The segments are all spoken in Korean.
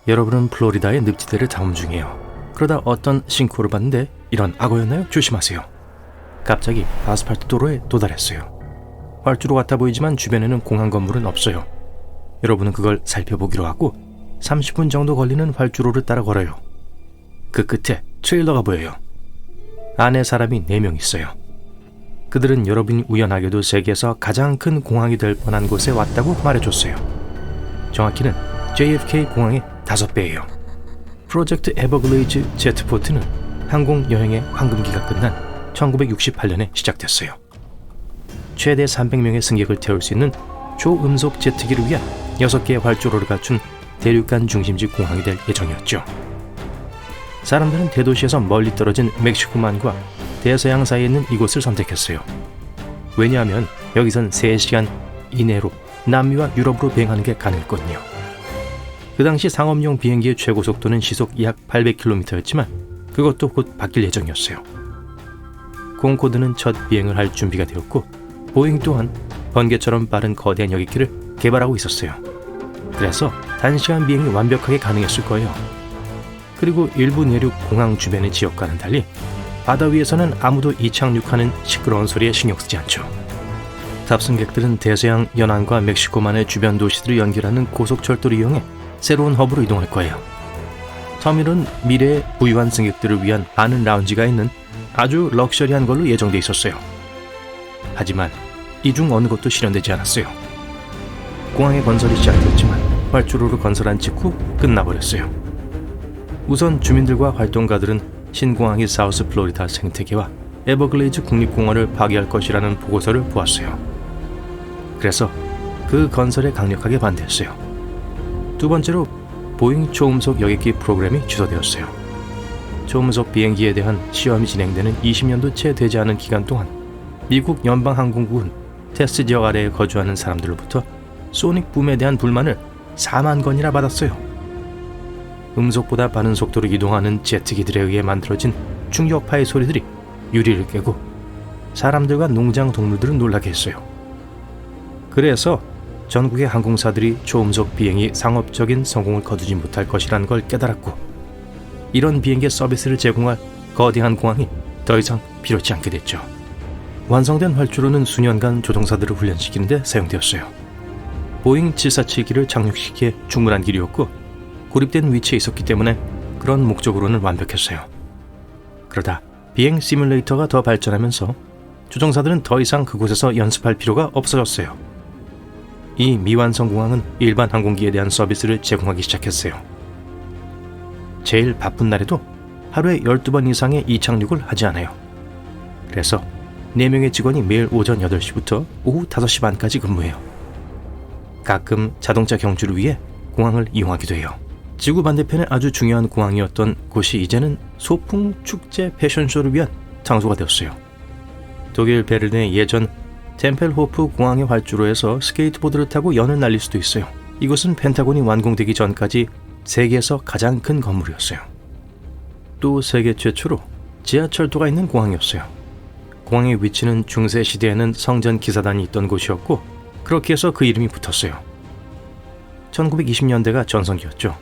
여러분은 플로리다의 늪지대를 탐험 중이에요. 그러다 어떤 싱크홀을 봤는데 이런 악어였나요? 조심하세요. 갑자기 아스팔트 도로에 도달했어요. 활주로 같아 보이지만 주변에는 공항 건물은 없어요. 여러분은 그걸 살펴보기로 하고 30분 정도 걸리는 활주로를 따라 걸어요. 그 끝에 트레일러가 보여요. 안에 사람이 4명 있어요. 그들은 여러분이 우연하게도 세계에서 가장 큰 공항이 될 뻔한 곳에 왔다고 말해줬어요. 정확히는 JFK 공항의 5배예요. 프로젝트 에버글레이즈 제트포트는 항공 여행의 황금기가 끝난 1968년에 시작됐어요. 최대 300명의 승객을 태울 수 있는 초음속 제트기를 위한 6개의 활주로를 갖춘 대륙간 중심지 공항이 될 예정이었죠. 사람들은 대도시에서 멀리 떨어진 멕시코만과 대서양 사이에 있는 이곳을 선택했어요. 왜냐하면 여기선 3시간 이내로 남미와 유럽으로 비행하는 게 가능했거든요. 그 당시 상업용 비행기의 최고 속도는 시속 약 800km였지만 그것도 곧 바뀔 예정이었어요. 콩코드는 첫 비행을 할 준비가 되었고 보잉 또한 번개처럼 빠른 거대한 여객기를 개발하고 있었어요. 그래서 단시간 비행이 완벽하게 가능했을 거예요. 그리고 일부 내륙 공항 주변의 지역과는 달리 바다 위에서는 아무도 이착륙하는 시끄러운 소리에 신경 쓰지 않죠. 탑승객들은 대서양 연안과 멕시코만의 주변 도시들을 연결하는 고속철도를 이용해 새로운 허브로 이동할 거예요. 터미널은 미래의 부유한 승객들을 위한 많은 라운지가 있는 아주 럭셔리한 걸로 예정돼 있었어요. 하지만 이 중 어느 것도 실현되지 않았어요. 공항의 건설이 시작되었지만 활주로를 건설한 직후 끝나버렸어요. 우선 주민들과 활동가들은 신공항이 사우스 플로리다 생태계와 에버글레이즈 국립공원을 파괴할 것이라는 보고서를 보았어요. 그래서 그 건설에 강력하게 반대했어요. 두 번째로 보잉 초음속 여객기 프로그램이 취소되었어요. 초음속 비행기에 대한 시험이 진행되는 20년도 채 되지 않은 기간 동안 미국 연방항공국은 테스트 지역 아래에 거주하는 사람들로부터 소닉 붐에 대한 불만을 4만 건이나 받았어요. 음속보다 빠른 속도로 이동하는 제트기들에 의해 만들어진 충격파의 소리들이 유리를 깨고 사람들과 농장 동물들을 놀라게 했어요. 그래서 전국의 항공사들이 초음속 비행이 상업적인 성공을 거두지 못할 것이라는 걸 깨달았고 이런 비행기 서비스를 제공할 거대한 공항이 더 이상 필요치 않게 됐죠. 완성된 활주로는 수년간 조종사들을 훈련시키는 데 사용되었어요. 보잉 747기를 착륙시키기에 충분한 길이었고 고립된 위치에 있었기 때문에 그런 목적으로는 완벽했어요. 그러다 비행 시뮬레이터가 더 발전하면서 조종사들은 더 이상 그곳에서 연습할 필요가 없어졌어요. 이 미완성 공항은 일반 항공기에 대한 서비스를 제공하기 시작했어요. 제일 바쁜 날에도 하루에 12번 이상의 이착륙을 하지 않아요. 그래서 4명의 직원이 매일 오전 8시부터 오후 5시 반까지 근무해요. 가끔 자동차 경주를 위해 공항을 이용하기도 해요. 지구 반대편에 아주 중요한 공항이었던 곳이 이제는 소풍, 축제, 패션쇼를 위한 장소가 되었어요. 독일 베를린의 예전 템펠호프 공항의 활주로에서 스케이트보드를 타고 연을 날릴 수도 있어요. 이곳은 펜타곤이 완공되기 전까지 세계에서 가장 큰 건물이었어요. 또 세계 최초로 지하철도가 있는 공항이었어요. 공항의 위치는 중세 시대에는 성전 기사단이 있던 곳이었고 그렇게 해서 그 이름이 붙었어요. 1920년대가 전성기였죠.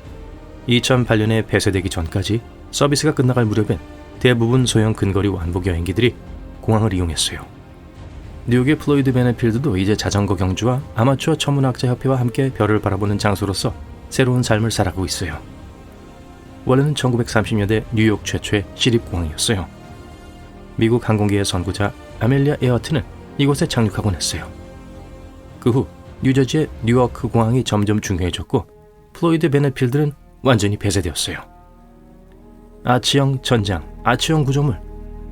2008년에 폐쇄되기 전까지 서비스가 끝나갈 무렵엔 대부분 소형 근거리 왕복 여행기들이 공항을 이용했어요. 뉴욕의 플로이드 베네필드도 이제 자전거 경주와 아마추어 천문학자 협회와 함께 별을 바라보는 장소로서 새로운 삶을 살아가고 있어요. 원래는 1930년대 뉴욕 최초의 시립공항이었어요. 미국 항공기의 선구자 아멜리아 에어트는 이곳에 착륙하곤 했어요. 그 후 뉴저지의 뉴워크 공항이 점점 중요해졌고 플로이드 베네필드는 완전히 폐쇄되었어요. 아치형 전장, 아치형 구조물,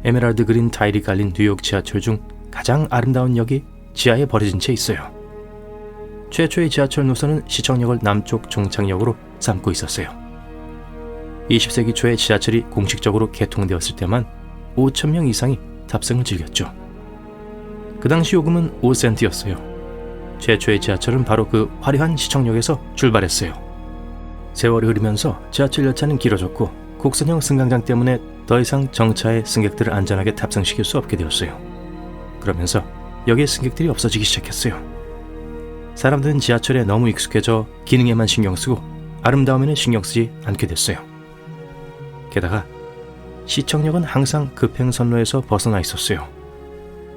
에메랄드 그린 타일이 깔린 뉴욕 지하철 중 가장 아름다운 역이 지하에 버려진 채 있어요. 최초의 지하철 노선은 시청역을 남쪽 종착역으로 삼고 있었어요. 20세기 초에 지하철이 공식적으로 개통되었을 때만 5,000명 이상이 탑승을 즐겼죠. 그 당시 요금은 5센트였어요. 최초의 지하철은 바로 그 화려한 시청역에서 출발했어요. 세월이 흐르면서 지하철 열차는 길어졌고 곡선형 승강장 때문에 더 이상 정차에 승객들을 안전하게 탑승시킬 수 없게 되었어요. 그러면서 역의 승객들이 없어지기 시작했어요. 사람들은 지하철에 너무 익숙해져 기능에만 신경 쓰고 아름다움에는 신경 쓰지 않게 됐어요. 게다가 시청역은 항상 급행선로에서 벗어나 있었어요.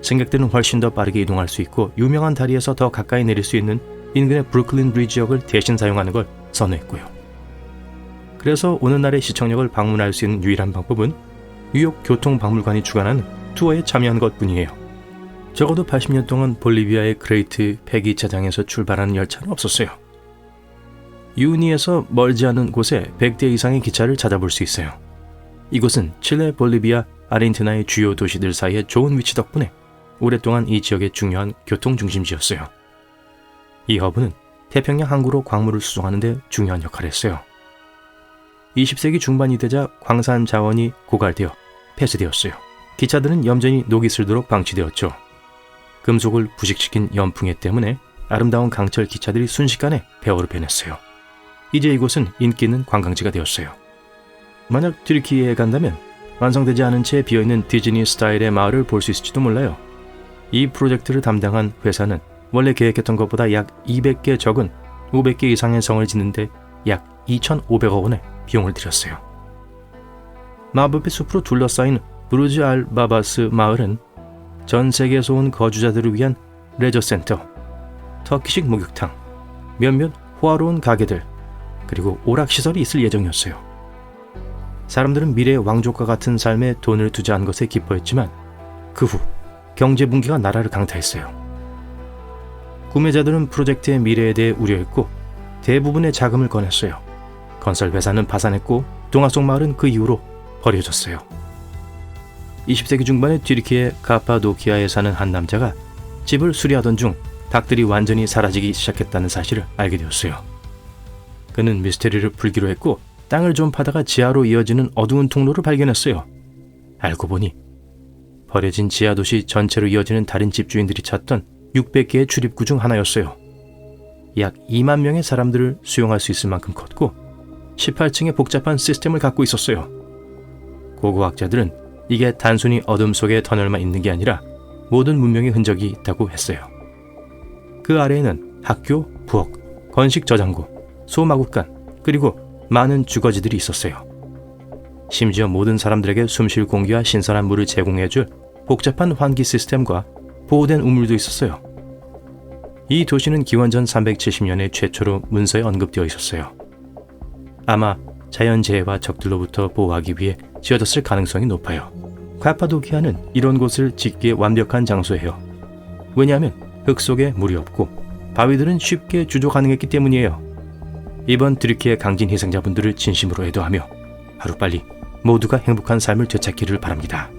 승객들은 훨씬 더 빠르게 이동할 수 있고 유명한 다리에서 더 가까이 내릴 수 있는 인근의 브루클린 브리지역을 대신 사용하는 걸 선호했고요. 그래서 오늘날의 시청역을 방문할 수 있는 유일한 방법은 뉴욕 교통박물관이 주관하는 투어에 참여하는 것뿐이에요. 적어도 80년 동안 볼리비아의 그레이트 폐기차장에서 출발하는 열차는 없었어요. 유니에서 멀지 않은 곳에 100대 이상의 기차를 찾아볼 수 있어요. 이곳은 칠레, 볼리비아, 아르헨티나의 주요 도시들 사이의 좋은 위치 덕분에 오랫동안 이 지역의 중요한 교통중심지였어요. 이 허브는 태평양 항구로 광물을 수송하는 데 중요한 역할을 했어요. 20세기 중반이 되자 광산 자원이 고갈되어 폐쇄되었어요. 기차들은 염전이 녹이 슬도록 방치되었죠. 금속을 부식시킨 연풍해 때문에 아름다운 강철 기차들이 순식간에 폐허로 변했어요. 이제 이곳은 인기 있는 관광지가 되었어요. 만약 튀르키예에 간다면 완성되지 않은 채 비어있는 디즈니 스타일의 마을을 볼 수 있을지도 몰라요. 이 프로젝트를 담당한 회사는 원래 계획했던 것보다 약 200개 적은 500개 이상의 성을 짓는데 약 2,500억 원의 비용을 들였어요. 마법의 숲으로 둘러싸인 브루즈 알 바바스 마을은 전 세계에서 온 거주자들을 위한 레저 센터, 터키식 목욕탕, 몇몇 호화로운 가게들, 그리고 오락시설이 있을 예정이었어요. 사람들은 미래의 왕족과 같은 삶에 돈을 투자한 것에 기뻐했지만 그 후 경제 붕괴가 나라를 강타했어요. 구매자들은 프로젝트의 미래에 대해 우려했고 대부분의 자금을 꺼냈어요. 건설 회사는 파산했고 동화 속 마을은 그 이후로 버려졌어요. 20세기 중반에 튀르키예 카파도키아에 사는 한 남자가 집을 수리하던 중 닭들이 완전히 사라지기 시작했다는 사실을 알게 되었어요. 그는 미스테리를 풀기로 했고 땅을 좀 파다가 지하로 이어지는 어두운 통로를 발견했어요. 알고 보니 버려진 지하도시 전체로 이어지는 다른 집주인들이 찾던 600개의 출입구 중 하나였어요. 약 2만 명의 사람들을 수용할 수 있을 만큼 컸고 18층의 복잡한 시스템을 갖고 있었어요. 고고학자들은 이게 단순히 어둠 속의 터널만 있는 게 아니라 모든 문명의 흔적이 있다고 했어요. 그 아래에는 학교, 부엌, 건식 저장고, 소마구간, 그리고 많은 주거지들이 있었어요. 심지어 모든 사람들에게 숨쉴 공기와 신선한 물을 제공해줄 복잡한 환기 시스템과 보호된 우물도 있었어요. 이 도시는 기원전 370년에 최초로 문서에 언급되어 있었어요. 아마 자연재해와 적들로부터 보호하기 위해 지어졌을 가능성이 높아요. 카파도키아는 이런 곳을 짓기에 완벽한 장소예요. 왜냐하면 흙 속에 물이 없고 바위들은 쉽게 주조 가능했기 때문이에요. 이번 튀르키예 강진 희생자분들을 진심으로 애도하며 하루빨리 모두가 행복한 삶을 되찾기를 바랍니다.